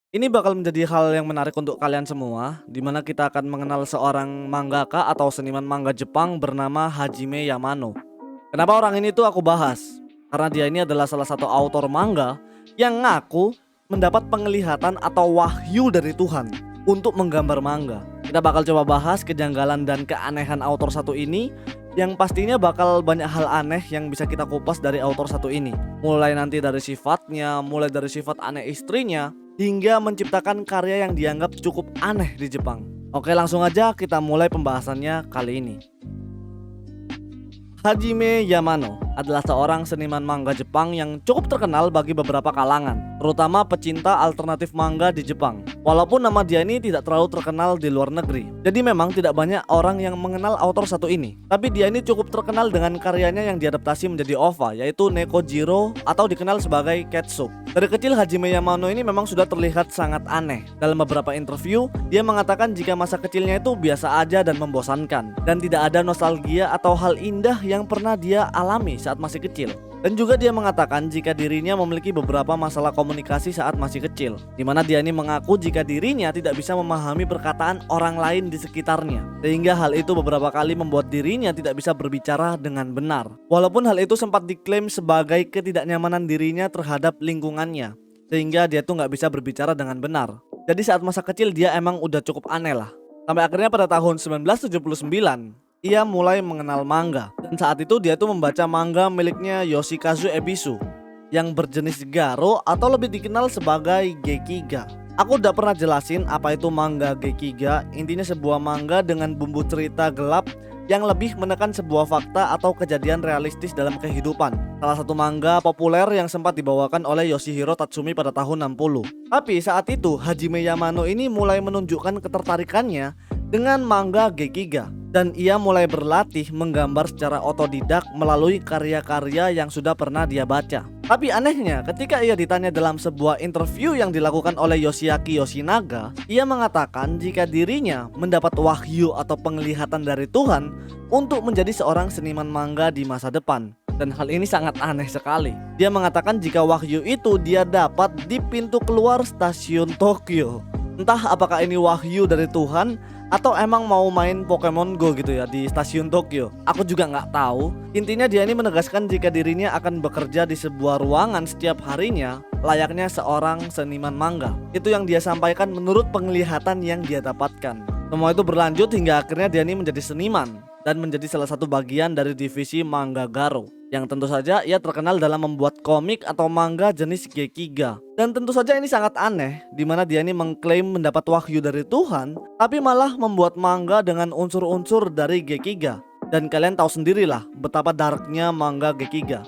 Ini bakal menjadi hal yang menarik untuk kalian semua, di mana kita akan mengenal seorang mangaka atau seniman manga Jepang bernama Hajime Yamano. Kenapa orang ini tuh aku bahas? Karena dia ini adalah salah satu autor manga yang ngaku mendapat penglihatan atau wahyu dari Tuhan untuk menggambar manga. Kita bakal coba bahas kejanggalan dan keanehan autor satu ini, yang pastinya bakal banyak hal aneh yang bisa kita kupas dari autor satu ini. Mulai nanti dari sifatnya, mulai dari sifat aneh istrinya, hingga menciptakan karya yang dianggap cukup aneh di Jepang. Oke, langsung aja kita mulai pembahasannya kali ini. Hajime Yamano adalah seorang seniman manga Jepang yang cukup terkenal bagi beberapa kalangan, terutama pecinta alternatif manga di Jepang. Walaupun nama dia ini tidak terlalu terkenal di luar negeri, jadi memang tidak banyak orang yang mengenal autor satu ini. Tapi dia ini cukup terkenal dengan karyanya yang diadaptasi menjadi OVA, yaitu Nekojiro atau dikenal sebagai Ketsup. Dari kecil Hajime Yamano ini memang sudah terlihat sangat aneh. Dalam beberapa interview, dia mengatakan jika masa kecilnya itu biasa aja dan membosankan, dan tidak ada nostalgia atau hal indah yang pernah dia alami saat masih kecil. Dan juga dia mengatakan jika dirinya memiliki beberapa masalah komunikasi saat masih kecil, di mana dia ini mengaku jika dirinya tidak bisa memahami perkataan orang lain di sekitarnya, sehingga hal itu beberapa kali membuat dirinya tidak bisa berbicara dengan benar. Walaupun hal itu sempat diklaim sebagai ketidaknyamanan dirinya terhadap lingkungannya, sehingga dia tuh nggak bisa berbicara dengan benar. Jadi saat masa kecil dia emang udah cukup aneh lah. Sampai akhirnya pada tahun 1979 ia mulai mengenal manga, dan saat itu dia tuh membaca manga miliknya Yoshikazu Ebisu yang berjenis Garo atau lebih dikenal sebagai Gekiga. Aku udah pernah jelasin apa itu manga Gekiga. Intinya sebuah manga dengan bumbu cerita gelap yang lebih menekan sebuah fakta atau kejadian realistis dalam kehidupan. Salah satu manga populer yang sempat dibawakan oleh Yoshihiro Tatsumi pada tahun 60. Tapi saat itu Hajime Yamano ini mulai menunjukkan ketertarikannya dengan manga Gekiga, dan ia mulai berlatih menggambar secara otodidak melalui karya-karya yang sudah pernah dia baca. Tapi anehnya, ketika ia ditanya dalam sebuah interview yang dilakukan oleh Yoshiaki Yoshinaga, ia mengatakan jika dirinya mendapat wahyu atau penglihatan dari Tuhan untuk menjadi seorang seniman manga di masa depan. Dan hal ini sangat aneh sekali. Dia mengatakan jika wahyu itu dia dapat di pintu keluar stasiun Tokyo. Entah apakah ini wahyu dari Tuhan atau emang mau main Pokemon Go gitu ya di stasiun Tokyo. Aku juga nggak tahu. Intinya dia ini menegaskan jika dirinya akan bekerja di sebuah ruangan setiap harinya layaknya seorang seniman manga. Itu yang dia sampaikan menurut penglihatan yang dia dapatkan. Semua itu berlanjut hingga akhirnya dia ini menjadi seniman dan menjadi salah satu bagian dari divisi manga Garo, yang tentu saja ia terkenal dalam membuat komik atau manga jenis Gekiga. Dan tentu saja ini sangat aneh, di mana dia ini mengklaim mendapat wahyu dari Tuhan, tapi malah membuat manga dengan unsur-unsur dari Gekiga. Dan kalian tahu sendirilah betapa darknya manga Gekiga.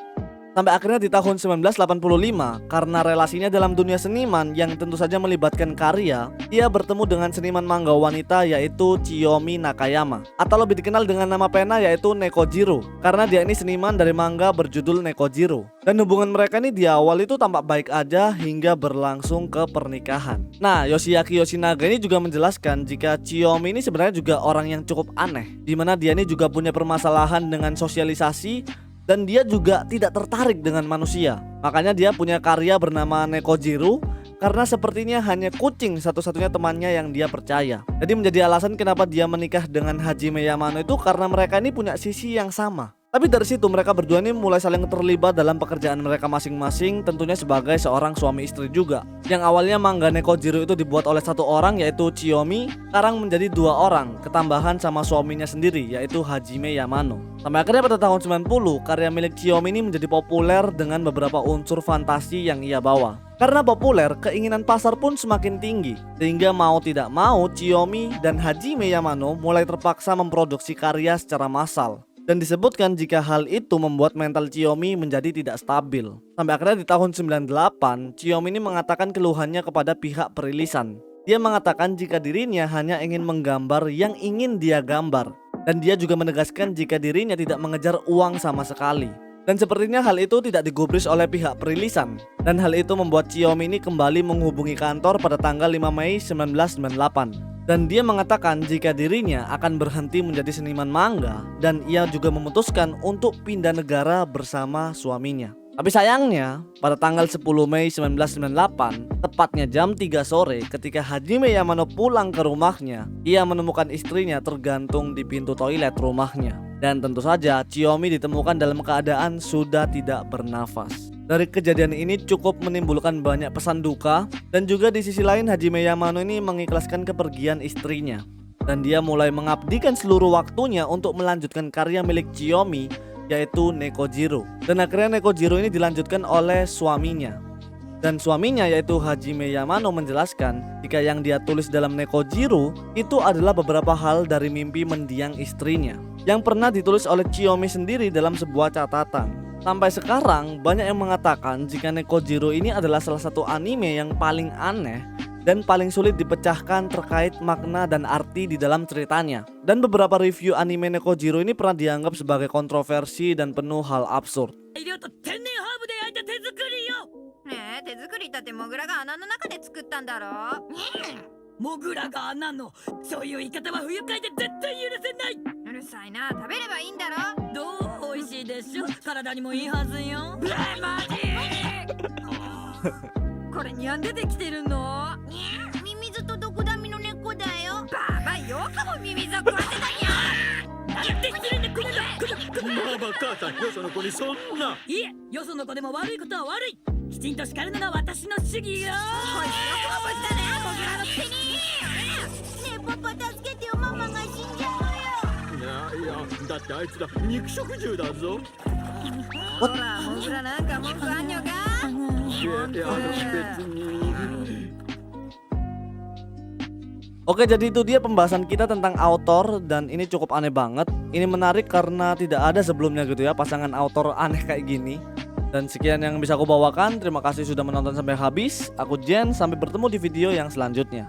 Sampai akhirnya di tahun 1985, karena relasinya dalam dunia seniman yang tentu saja melibatkan karya, ia bertemu dengan seniman manga wanita yaitu Chiyomi Nakayama, atau lebih dikenal dengan nama pena yaitu Nekojiro, karena dia ini seniman dari manga berjudul Nekojiro. Dan hubungan mereka ini di awal itu tampak baik aja hingga berlangsung ke pernikahan. Nah, Yoshiaki Yoshinaga ini juga menjelaskan jika Chiyomi ini sebenarnya juga orang yang cukup aneh, di mana dia ini juga punya permasalahan dengan sosialisasi, dan dia juga tidak tertarik dengan manusia. Makanya dia punya karya bernama Nekojiro, karena sepertinya hanya kucing satu-satunya temannya yang dia percaya. Jadi menjadi alasan kenapa dia menikah dengan Hajime Yamano itu karena mereka ini punya sisi yang sama. Tapi dari situ mereka berdua ini mulai saling terlibat dalam pekerjaan mereka masing-masing, tentunya sebagai seorang suami istri juga. Yang awalnya manga Nekojiro itu dibuat oleh satu orang yaitu Chiyomi, sekarang menjadi dua orang, ketambahan sama suaminya sendiri yaitu Hajime Yamano. Sampai akhirnya pada tahun 90, karya milik Chiyomi ini menjadi populer dengan beberapa unsur fantasi yang ia bawa. Karena populer, keinginan pasar pun semakin tinggi, sehingga mau tidak mau Chiyomi dan Hajime Yamano mulai terpaksa memproduksi karya secara massal. Dan disebutkan jika hal itu membuat mental Chiyomi menjadi tidak stabil. Sampai akhirnya di tahun 98, Chiyomi ini mengatakan keluhannya kepada pihak perilisan. Dia mengatakan jika dirinya hanya ingin menggambar yang ingin dia gambar, dan dia juga menegaskan jika dirinya tidak mengejar uang sama sekali. Dan sepertinya hal itu tidak digubris oleh pihak perilisan. Dan hal itu membuat Chiyomi ini kembali menghubungi kantor pada tanggal 5 Mei 1998. Dan dia mengatakan jika dirinya akan berhenti menjadi seniman manga, dan ia juga memutuskan untuk pindah negara bersama suaminya. Tapi sayangnya, pada tanggal 10 Mei 1998, tepatnya jam 3 sore ketika Hajime Yamano pulang ke rumahnya, ia menemukan istrinya tergantung di pintu toilet rumahnya. Dan tentu saja, Chiyomi ditemukan dalam keadaan sudah tidak bernafas. Dari kejadian ini cukup menimbulkan banyak pesan duka, dan juga di sisi lain Hajime Yamano ini mengikhlaskan kepergian istrinya. Dan dia mulai mengabdikan seluruh waktunya untuk melanjutkan karya milik Chiyomi, yaitu Nekojiro. Dan akhirnya Nekojiro ini dilanjutkan oleh suaminya. Dan suaminya yaitu Hajime Yamano menjelaskan jika yang dia tulis dalam Nekojiro itu adalah beberapa hal dari mimpi mendiang istrinya yang pernah ditulis oleh Chiyomi sendiri dalam sebuah catatan. Sampai sekarang banyak yang mengatakan jika Nekojiro ini adalah salah satu anime yang paling aneh dan paling sulit dipecahkan terkait makna dan arti di dalam ceritanya. Dan beberapa review anime Nekojiro ini pernah dianggap sebagai kontroversi dan penuh hal absurd. ねえ、手作りったってモグラが穴の中で作ったんだろ。モグラが穴の、そういう言い方は不愉快で絶対許せない。うるさいな、食べればいいんだろ。どう美味しいでしょ、体にもいいはずよ。マジこれにゃんでできてるの？ミミズとドクダミの猫だよ。ババよくもミミズを食わせたにゃ。やってくれね、これだ。ママ母さんよその子にそんな。いえ、よその子でも悪いことは悪い。きちんと叱るのが私の主義よ。こいつよくもぶったね、モグラのくせに。ねえパパ助けてよ、ママが死んじゃうよ。いやだってあいつら肉食獣だぞ。ほら、モグラなんか文句あんにょか。いや別に。Oke, jadi itu dia pembahasan kita tentang author, dan ini cukup aneh banget. Ini menarik karena tidak ada sebelumnya gitu ya pasangan author aneh kayak gini. Dan sekian yang bisa aku bawakan. Terima kasih sudah menonton sampai habis. Aku Jen, sampai bertemu di video yang selanjutnya.